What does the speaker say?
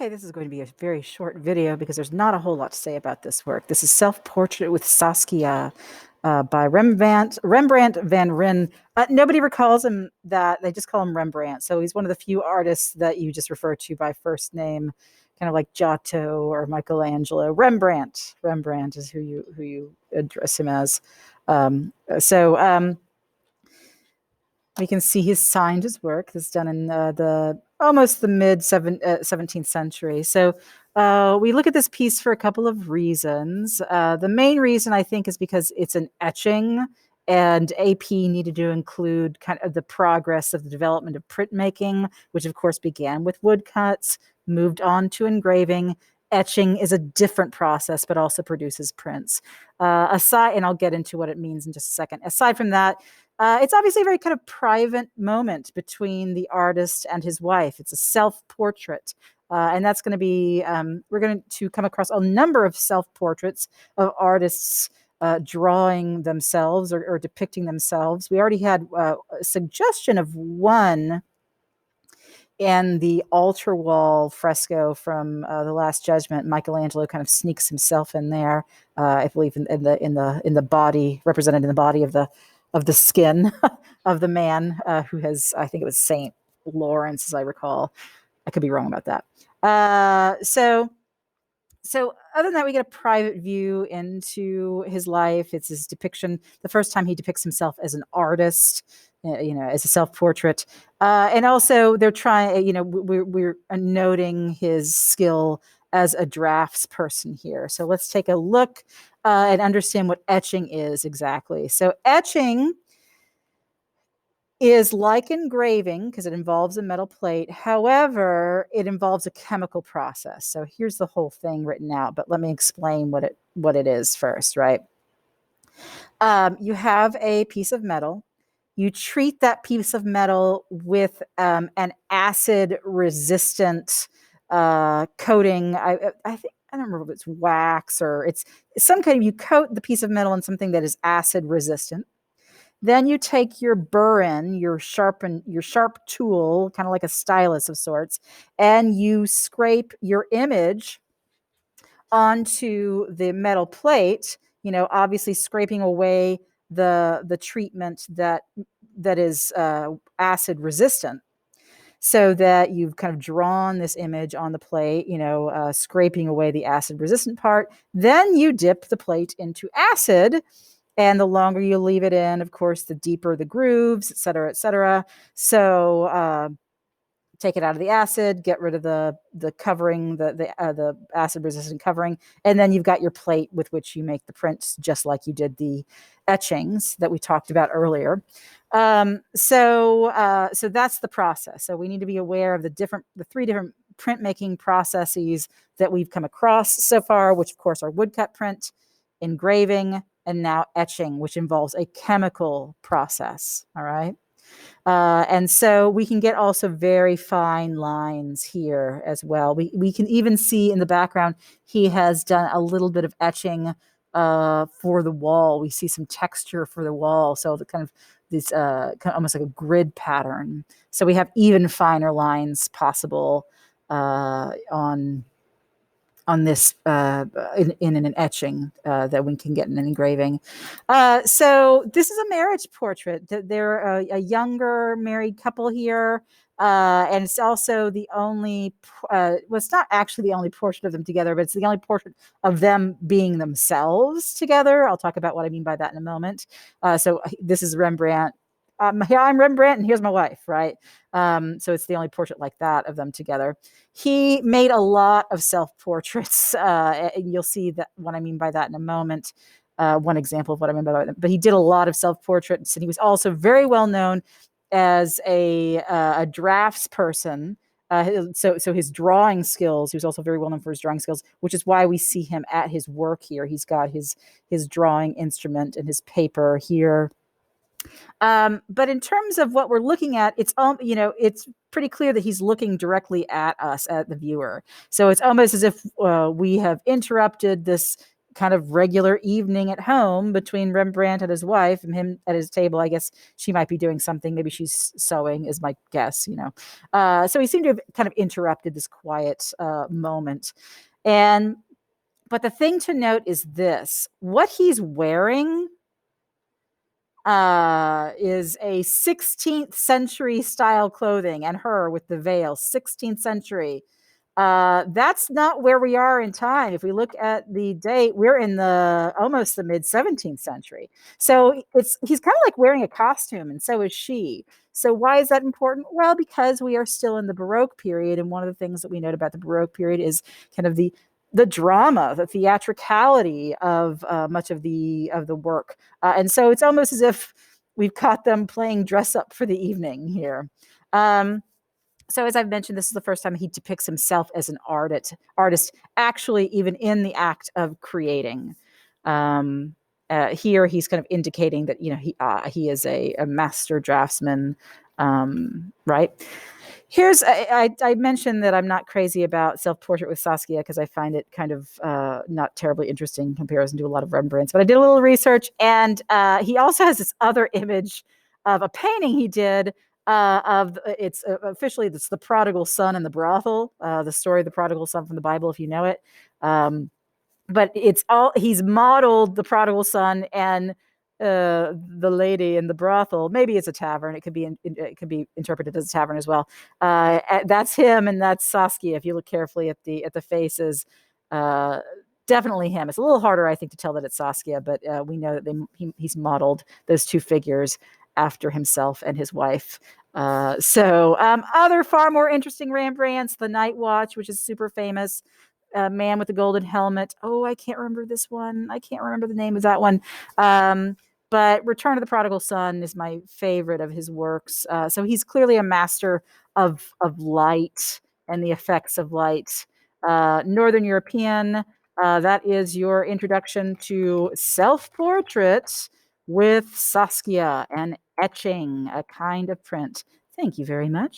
Okay, this is going to be a very short video because there's not a whole lot to say about this work. This is Self-Portrait with Saskia by Rembrandt van Rijn. Nobody recalls him that. They just call him Rembrandt. So he's one of the few artists that you just refer to by first name, kind of like Giotto or Michelangelo. Rembrandt is who you address him as. So we can see he's signed his work. This is done in the almost the mid 17th century. So we look at this piece for a couple of reasons. The main reason, I think, is because it's an etching, and AP needed to include kind of the progress of the development of printmaking, which of course began with woodcuts, moved on to engraving. Etching is a different process, but also produces prints. And I'll get into what it means in just a second. Aside from that, it's obviously a very kind of private moment between the artist and his wife. It's a self-portrait. And that's going to be, we're going to come across a number of self-portraits of artists drawing themselves or depicting themselves. We already had a suggestion of one in the altar wall fresco from the Last Judgment. Michelangelo kind of sneaks himself in there, I believe, in the body, represented in the body of the skin of the man who has, I think it was Saint Lawrence, as I recall. I could be wrong about that. So other than that, we get a private view into his life. It's his depiction, the first time he depicts himself as an artist, as a self-portrait. And also they're trying, we're noting his skill as a draftsperson here. So let's take a look and understand what etching is exactly. So etching is like engraving because it involves a metal plate. However, it involves a chemical process. So here's the whole thing written out, but let me explain what it is first, right? You have a piece of metal. You treat that piece of metal with an acid-resistant coating. I think, I don't remember if it's wax or it's some kind of, you coat the piece of metal in something that is acid-resistant. Then you take your burin, your sharp tool, kind of like a stylus of sorts, and you scrape your image onto the metal plate, obviously scraping away the treatment that is acid resistant, so that you've kind of drawn this image on the plate, scraping away the acid resistant part. Then you dip the plate into acid. And the longer you leave it in, of course, the deeper the grooves, et cetera, et cetera. So take it out of the acid, get rid of the covering, the acid-resistant covering, and then you've got your plate with which you make the prints, just like you did the etchings that we talked about earlier. So that's the process. So we need to be aware of the three different printmaking processes that we've come across so far, which of course are woodcut print, engraving, and now etching, which involves a chemical process. All right. And so we can get also very fine lines here as well. We can even see in the background, he has done a little bit of etching for the wall. We see some texture for the wall. So the kind of this kind of almost like a grid pattern. So we have even finer lines possible on this in an etching that we can get in an engraving. So this is a marriage portrait. They're a younger married couple here. And it's also the only, it's not actually the only portrait of them together, but it's the only portrait of them being themselves together. I'll talk about what I mean by that in a moment. So this is Rembrandt. Here I'm Rembrandt and here's my wife, right? So it's the only portrait like that of them together. He made a lot of self-portraits, and you'll see that what I mean by that in a moment. One example of what I mean by that. But he did a lot of self-portraits, and he was also very well known as a draftsperson. So his drawing skills, he was also very well known for his drawing skills, which is why we see him at his work here. He's got his drawing instrument and his paper here. But in terms of what we're looking at, it's pretty clear that he's looking directly at us, at the viewer. So it's almost as if we have interrupted this kind of regular evening at home between Rembrandt and his wife and him at his table. I guess she might be doing something. Maybe she's sewing, is my guess, you know. So he seemed to have kind of interrupted this quiet moment. And but the thing to note is this: what he's wearing is a 16th century style clothing, and her with the veil, 16th century. That's not where we are in time. If we look at the date, we're in the almost the mid 17th century. So he's kind of like wearing a costume, and so is she. So why is that important? Well, because we are still in the Baroque period, and one of the things that we note about the Baroque period is kind of the drama, the theatricality of much of the work, and so it's almost as if we've caught them playing dress up for the evening here. So as I've mentioned, this is the first time he depicts himself as an artist, actually even in the act of creating. Here he's kind of indicating that, you know, he is a master draftsman, right? Here's I mentioned that I'm not crazy about Self-Portrait with Saskia because I find it kind of not terribly interesting in comparison to a lot of Rembrandts. But I did a little research, and he also has this other image of a painting he did of it's officially it's the Prodigal Son and the brothel, the story of the Prodigal Son from the Bible, if you know it. But it's all he's modeled the Prodigal Son and the lady in the brothel. Maybe it's a tavern. It could be interpreted as a tavern as well. That's him, and that's Saskia. If you look carefully at the faces, definitely him. It's a little harder, I think, to tell that it's Saskia, but we know that he's modeled those two figures after himself and his wife. Other far more interesting Rembrandts, The Night Watch, which is super famous. Man with the Golden Helmet. Oh, I can't remember this one. I can't remember the name of that one. But Return of the Prodigal Son is my favorite of his works. So he's clearly a master of light and the effects of light. Northern European. That is your introduction to Self-Portrait with Saskia and Etching, a kind of print. Thank you very much.